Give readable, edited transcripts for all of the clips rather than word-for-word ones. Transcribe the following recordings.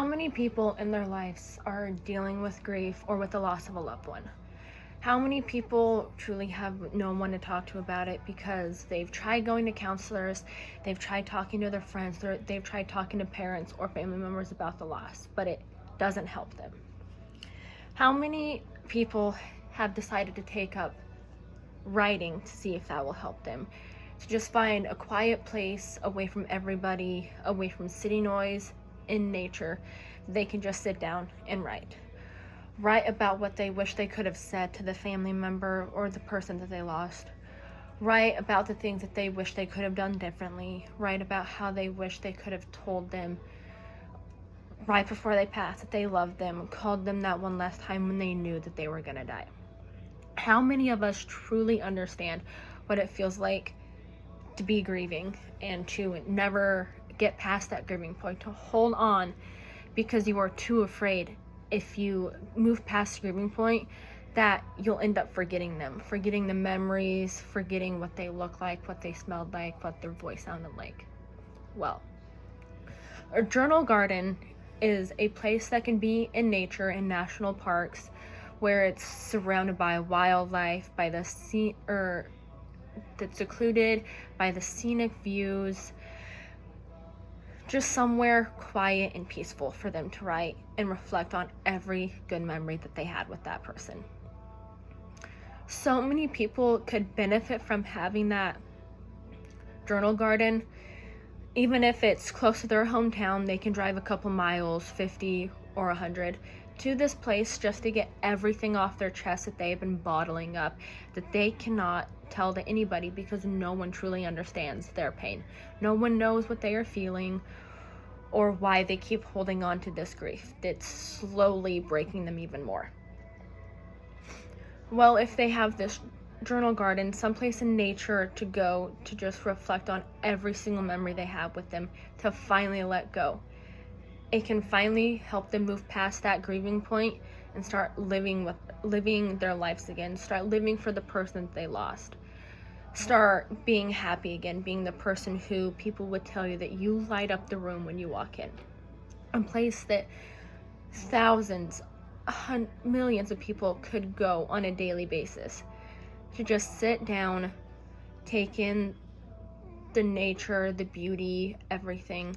How many people in their lives are dealing with grief or with the loss of a loved one? How many people truly have no one to talk to about it because they've tried going to counselors, they've tried talking to their friends, they've tried talking to parents or family members about the loss, but it doesn't help them? How many people have decided to take up writing to see if that will help them? To just find a quiet place away from everybody, away from city noise, in nature, they can just sit down and write about what they wish they could have said to the family member or the person that they lost. Write about the things that they wish they could have done differently. Write about how they wish they could have told them right before they passed that they loved them, called them that one last time when they knew that they were going to die. How many of us truly understand what it feels like to be grieving and to never get past that grieving point, to hold on because you are too afraid if you move past the grieving point that you'll end up forgetting them, forgetting the memories, forgetting what they look like, what they smelled like, what their voice sounded like? Well, a journal garden is a place that can be in nature, in national parks, where it's surrounded by wildlife, by the sea, or that's secluded by the scenic views, just somewhere quiet and peaceful for them to write and reflect on every good memory that they had with that person. So many people could benefit from having that journal garden. Even if it's close to their hometown, they can drive a couple miles, 50 or 100, to this place just to get everything off their chest that they've been bottling up, that they cannot tell to anybody because no one truly understands their pain. No one knows what they are feeling or why they keep holding on to this grief that's slowly breaking them even more. Well, if they have this journal garden, someplace in nature to go to just reflect on every single memory they have with them, to finally let go, it can finally help them move past that grieving point and start living their lives again, start living for the person that they lost, start being happy again, being the person who people would tell you that you light up the room when you walk in. A place that thousands, millions of people could go on a daily basis to just sit down, take in the nature, the beauty, everything,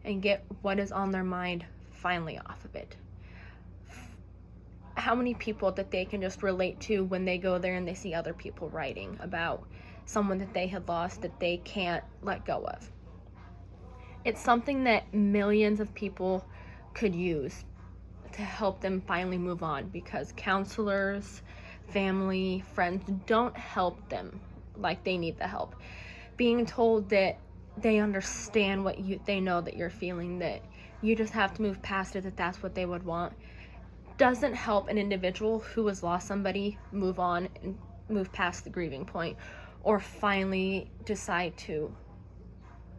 and get what is on their mind finally off of it. How many people that they can just relate to when they go there and they see other people writing about someone that they had lost that they can't let go of. It's something that millions of people could use to help them finally move on, because counselors, family, friends don't help them like they need the help. Being told that they understand what they know that you're feeling, that you just have to move past it, that that's what they would want, doesn't help an individual who has lost somebody move on and move past the grieving point, or finally decide to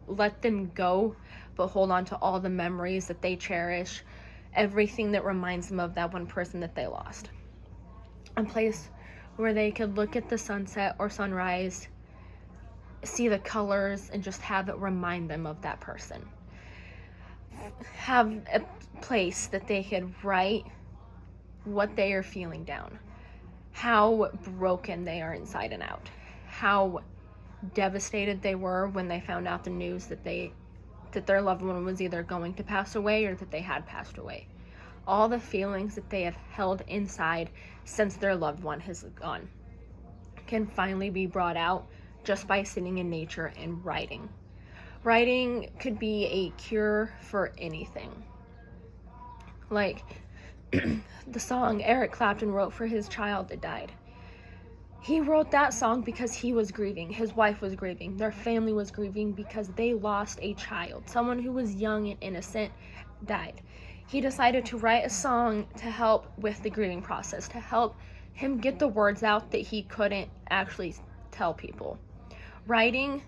let them go but hold on to all the memories that they cherish, everything that reminds them of that one person that they lost. A place where they could look at the sunset or sunrise, see the colors, and just have it remind them of that person. Have a place that they could write what they are feeling down, how broken they are inside and out, how devastated they were when they found out the news that their loved one was either going to pass away or that they had passed away. All the feelings that they have held inside since their loved one has gone can finally be brought out just by sitting in nature and writing. Writing could be a cure for anything. Like the song Eric Clapton wrote for his child that died. He wrote that song because he was grieving. His wife was grieving. Their family was grieving because they lost a child. Someone who was young and innocent died. He decided to write a song to help with the grieving process, to help him get the words out that he couldn't actually tell people. Writing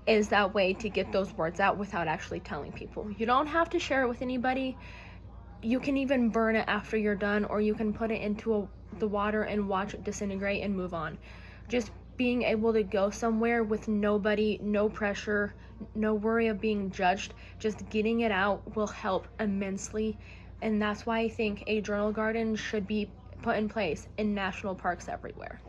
is that way to get those words out without actually telling people. You don't have to share it with anybody. You can even burn it after you're done, or you can put it into the water and watch it disintegrate and move on. Just being able to go somewhere with nobody, no pressure, no worry of being judged, just getting it out will help immensely. And that's why I think a journal garden should be put in place in national parks everywhere.